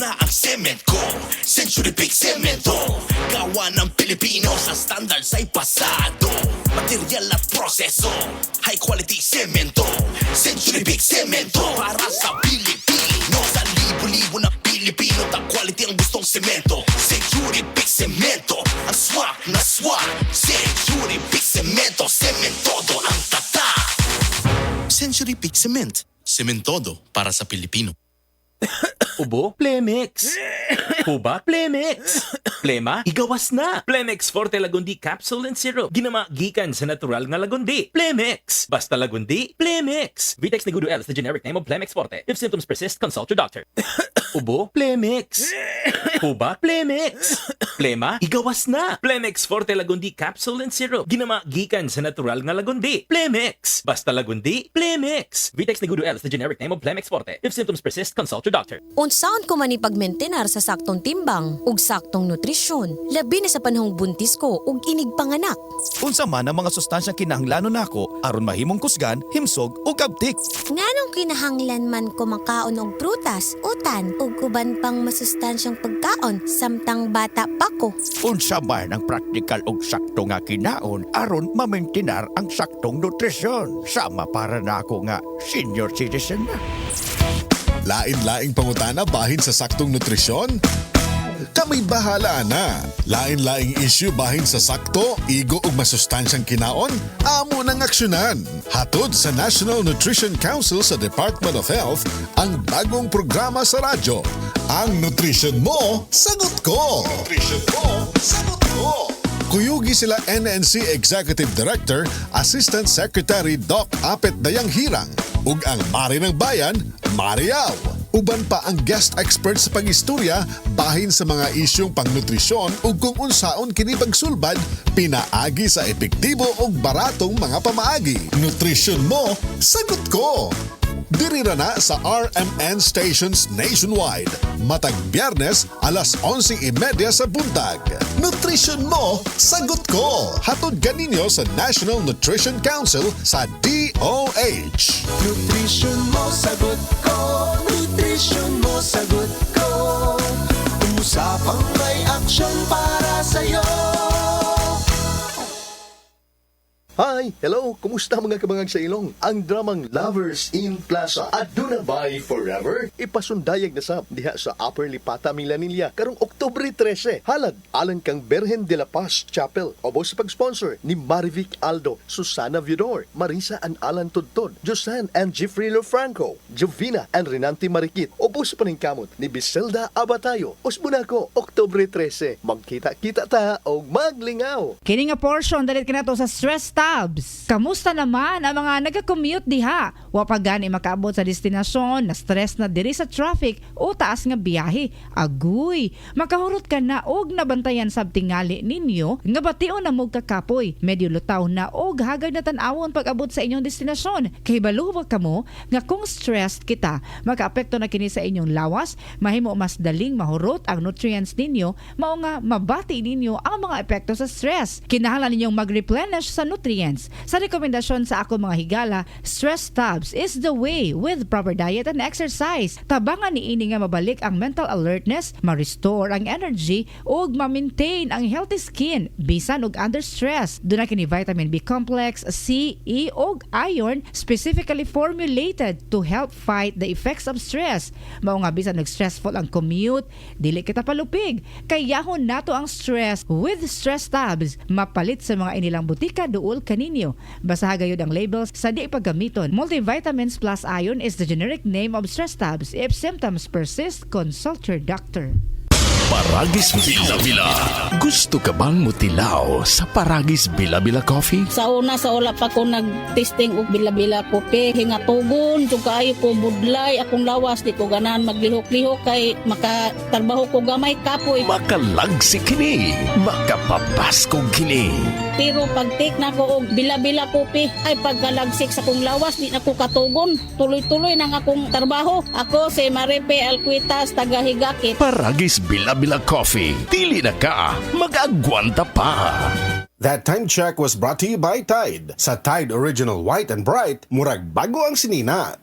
na ang semento, Century Big Cemento. Gawa ng Pilipino sa standards ay pasado. Material at proseso, high quality semento, Century Big Cemento. Para sa Pilipino, sa libo-libo na Pilipino, top quality ang gustong semento, Century Big Cemento. Ang swak na swak, Century Big Cemento. Cementodo ang tatak. Century Big Cement, sementodo para sa Pilipino. Ubo? Plemex. Huba? Plemex. Plema? Igawas na. Plemex Forte Lagundi Capsule and Syrup. Ginama gikan sa natural nga lagundi. Plemex. Basta lagundi, Plemex. Vitex Negudo L is the generic name of Plemex Forte. If symptoms persist, consult your doctor. Ubo? Plemex. Huba? Plemex. Plema? Igawas na. Plemex Forte Lagundi Capsule and Syrup. Ginama gikan sa natural nga lagundi. Plemex. Basta lagundi, Plemex. Vitex Negudo L is the generic name of Plemex Forte. If symptoms persist, consult your doctor. Unsaon ko man ipagmentenar sa saktong timbang ug saktong nutrisyon, labi na sa panahong buntis ko ug inig panganak. Unsa man ang mga sustansyang kinahanglanon nako aron mahimong kusgan, himsog ug kabtik. Nganong kinahanglan man ko makaon og prutas, utan ug uban pang masustansyang pagkaon samtang bata pa ko. Unsa man ang praktikal ug sakto nga kinaon aron mamaintinar ang saktong nutrisyon. Sama para na ako nga senior citizen na. Lain-laing pangutana bahin sa saktong nutrisyon? Kami bahala na. Lain-laing issue bahin sa sakto, igo ug masustansyang kinaon? Amo nang aksyonan. Hatod sa National Nutrition Council sa Department of Health ang bagong programa sa radyo. Ang Nutrition Mo, Sagot Ko! Nutrition Mo, Sagot Ko! Kuyugi sila NNC Executive Director, Assistant Secretary Doc Apet Dayang Hirang, ug ang Mari ng Bayan, Mariaw. Uban pa ang guest expert sa pag-istorya bahin sa mga isyong pangnutrisyon ug kung unsaon kini pagsulbad pinaagi sa epektibo ug baratong mga pamaagi. Nutrition Mo, Sagot Ko! Diri ra na sa RMN stations nationwide. Matag Biyernes, alas 11:30 sa buntag. Nutrition Mo, Sagot Ko! Hatod ganinyo sa National Nutrition Council sa DOH. Nutrition mo, sagot ko. Nutrition mo, sagot ko. Usapang may aksyon para sa'yo. Hi! Hello! Kumusta mga kabangag sa ilong? Ang dramang Lovers in Plaza at Duna by Forever ipasundayag na sa diha sa Upper Lipata, Milanilla karong Oktubre 13. Halag alang kang Berhen de la Paz Chapel. Obo sa pag-sponsor ni Marivic Aldo, Susana Vidor, Marisa and Alan Tudtod, Josan and Jeffrey Lofranco, Jovina and Renante Marikit. Obo sa paningkamot ni Biselda Abatayo. Osbunako, Oktubre 13. Magkita-kita ta o maglingaw. Kini nga portion dalit kinato sa stress tabs. Kamusta naman ang mga nagka-commute diha? Wa pa gani makaabot sa destinasyon, na stress na diri sa traffic o taas nga biyahe. Aguy, makahurot ka na og nabantayan sab tingali ninyo nga bation na mo kakapoy. Medyo lutaw na og hagad na tan-awon pag-abot sa inyong destinasyon. Kay baluwa ka mo nga kung stressed kita, makaapekto na kini sa inyong lawas, mahimo mas daling mahurot ang nutrients ninyo, mao nga mabati ninyo ang mga epekto sa stress. Kinahanglan ninyong mag-replenish sa nutrients. Sa rekomendasyon sa ako mga higala, stress tabs is the way with proper diet and exercise. Tabangan niini nga mabalik ang mental alertness, ma-restore ang energy, ug ma-maintain ang healthy skin bisan og under stress. Duna kini vitamin B complex, C, E ug iron specifically formulated to help fight the effects of stress. Mao nga bisan nag-stressful ang commute, dili kita palupig. Kayahon nato ang stress with stress tabs. Mapalit sa mga inilang butika duol kaninyo. Basaha gayud ang labels sa di paggamiton. Multivitamins plus iron is the generic name of stress tabs. If symptoms persist, consult your doctor. Paragis Bila-Bila. Gusto ka bang mutilaw sa Paragis Bila-Bila Coffee? Sa una, sa wala pa ko nag-testing og Bila-Bila Coffee. Hingatugon, kaayo ko budlay, akong lawas, di ko ganahan maglihok-lihok kay makatarbaho ko gamay kapoy. Makalagsik kini, makapapaskog kini. Pero pag take na ko og Bila-Bila Coffee, ay pagkalagsik sa kong lawas, di na ko katugon. Tuloy-tuloy nang akong tarbaho. Ako si Maripe Alcuitas, taga Higakit. Paragis Bila-Bila Coffee. Dili na ka, mag-agwanta pa. That time check was brought to you by Tide. Sa Tide Original White and Bright, murag bago ang sinina.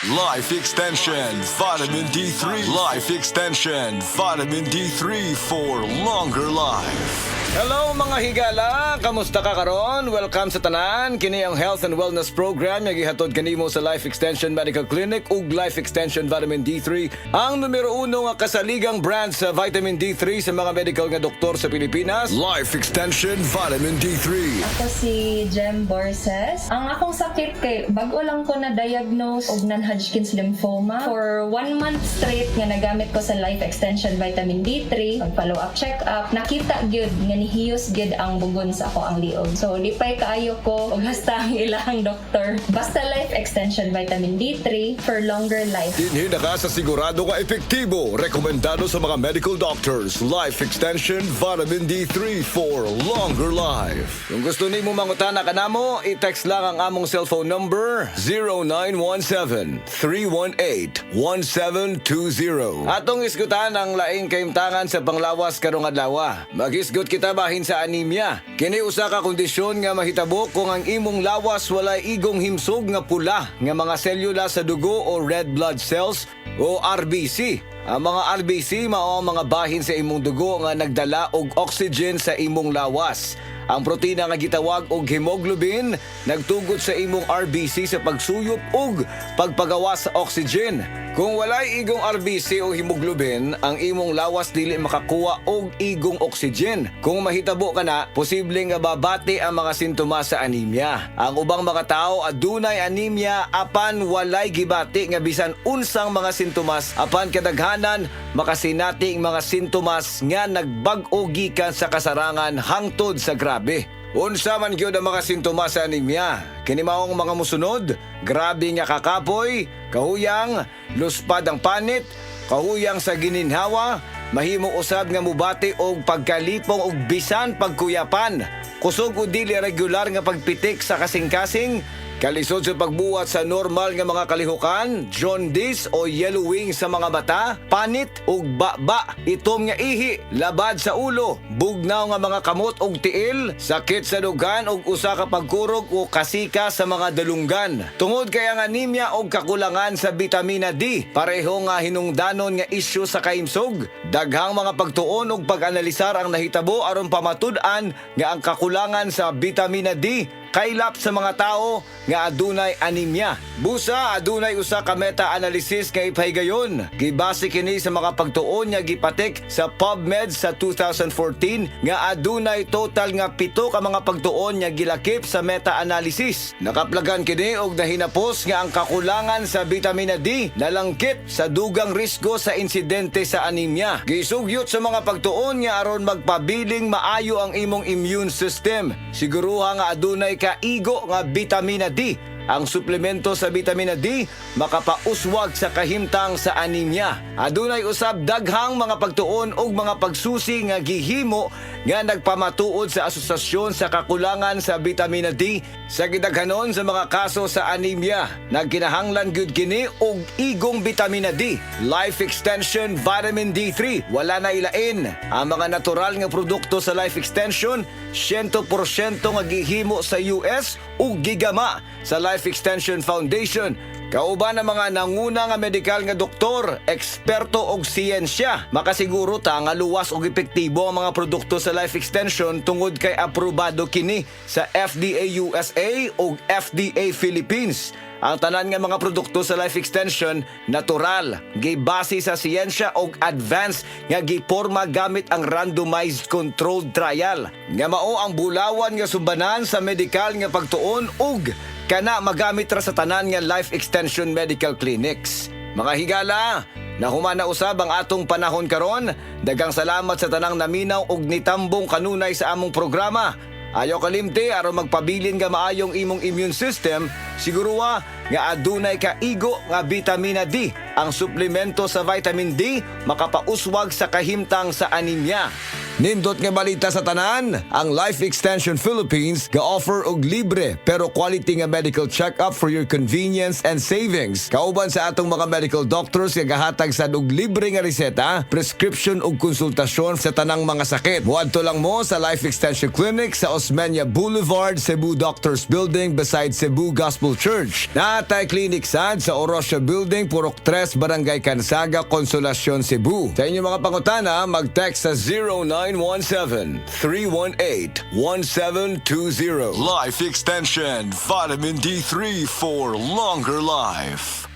Life Extension Vitamin D3. Life Extension Vitamin D3 for longer life. Hello mga higala, kamusta ka karon? Welcome sa tanan. Kini ang Health and Wellness Program nga gihatod kanimo sa Life Extension Medical Clinic ug Life Extension Vitamin D3, ang numero 1 nga kasaligang brand sa vitamin D3 sa mga medical nga doktor sa Pilipinas. Life Extension Vitamin D3. Ako si Jem Borses. Ang akong sakit kay bago lang ko na diagnose og non-Hodgkin's lymphoma. For 1 month straight nga nagamit ko sa Life Extension Vitamin D3, pag follow up check up, nakita gyud nga hiyos gid ang bugon sa ako ang liog. So lipay kaayo ko og hasta ang ilang doktor. Basta Life Extension Vitamin D3 for longer life. Dinhi na ka sa sigurado nga epektibo. Rekomendado sa mga medical doctors. Life Extension Vitamin D3 for longer life. Kung gusto nimo mangutana kanamo, i-text lang ang among cellphone number 0917-318-1720. Atong isgutan ang laing kaimtangan sa panglawas karong adlaw. Mag-isgut kita bahin sa anemia. Kini usa ka kondisyon nga mahitabo kung ang imong lawas walay igong himsog nga pula nga mga selula sa dugo o red blood cells o RBC. Ang mga RBC mao ang mga bahin sa imong dugo nga nagdala og oxygen sa imong lawas. Ang protina nga gitawag og hemoglobin nagtugot sa imong RBC sa pagsuyop ug pagpagawas sa oxygen. Kung walay igong RBC o hemoglobin, ang imong lawas dili makakuha og igong oxygen. Kung mahitabo ka na, posible nga babati ang mga sintomas sa anemia. Ang ubang mga tao adunay anemia apan walay gibati nga bisan unsang mga sintomas, apan kadaghanan makasinati ang mga sintomas nga nagbag-o gikan sa kasarangan hangtod sa grabe. Unsa man gyud ang mga sintomas sa anemia? Kini maong mga musunod: grabe nga kakapoy, kahuyang, luspad ang panit, kahuyang sa gininhawa, mahimo usab nga mubati og pagkalipong og bisan pagkuyapan, kusog o dili regular nga pagpitik sa kasing-kasing, kalisod sa pagbuhat sa normal nga mga kalihukan, jaundice o yellowing sa mga mata, panit ug baba, itom nga ihi, labad sa ulo, bugnaw nga mga kamot ug tiil, sakit sa dugan ug usa ka pagkurog o kasika sa mga dalunggan. Tungod kay ang anemia og kakulangan sa bitamina D, pareho nga hinungdanon nga isyu sa kaimsog. Daghang mga pagtuon ug pag-analisar ang nahitabo aron pamatud-an nga ang kakulangan sa bitamina D kaylap sa mga tao nga adunay anemia. Busa adunay usa ka meta-analysis nga ipahigayon. Gibase kini sa mga pagtuon nga gipatik sa PubMed sa 2014 nga adunay total nga 7 ka mga pagtuon nga gilakip sa meta-analysis. Nakaplagan kini og nahinapos nga ang kakulangan sa bitamina D nalangkit sa dugang risgo sa insidente sa anemia. Gisugyot sa mga pagtuon nga aron magpabiling maayo ang imong immune system. Siguruha nga adunay kaigo nga bitamina D. Ang suplemento sa bitamina D makapauswag sa kahimtang sa anemia. Adunay usab daghang mga pagtuon ug mga pagsusi nga gihimo nga nagpamatuod sa asosasyon sa kakulangan sa bitamina D sa gidaghanon sa mga kaso sa anemia. Nagkinahanglan gyud kini og igong bitamina D. Life Extension Vitamin D3 wala na ilain. Ang mga natural nga produkto sa Life Extension 100% nga gihimo sa US ug gigama sa Life Extension Foundation. Kauban ang mga nanguna nga medikal nga doktor, eksperto og siyensya. Makasiguro ta nga luwas og epektibo ang mga produkto sa Life Extension tungod kay aprobado kini sa FDA USA ug FDA Philippines. Ang tanan nga mga produkto sa Life Extension natural, gibase sa siyensya ug advanced nga giporma gamit ang randomized controlled trial. Nga mao ang bulawan nga sumbanan sa medikal nga pagtuon ug kana magamit ra sa tanan nga Life Extension Medical Clinics. Mga higala, nahumana usab ang atong panahon karon. Daghang salamat sa tanang naminaw ug nitambong kanunay sa among programa. Ayaw kalimti aron magpabilin nga maayong imong immune system, siguruha nga adunay kaigo nga bitamina D. Ang suplemento sa vitamin D makapauswag sa kahimtang sa anemia. Nindot nga balita sa tanan, ang Life Extension Philippines ga-offer og libre pero quality nga medical check-up for your convenience and savings. Kauban sa atong mga medical doctors nga gahatag sa og libre nga reseta, prescription ug konsultasyon sa tanang mga sakit. Muadto lang mo sa Life Extension Clinic sa Osmeña Boulevard, Cebu Doctors Building beside Cebu Gospel Church. Naatay clinic sad sa Orosio Building, Purok 3, Barangay Cansaga, Consolacion, Cebu. Sa inyong mga pangutana, mag-text sa 0917-318-1720. Life Extension Vitamin D3 for longer life.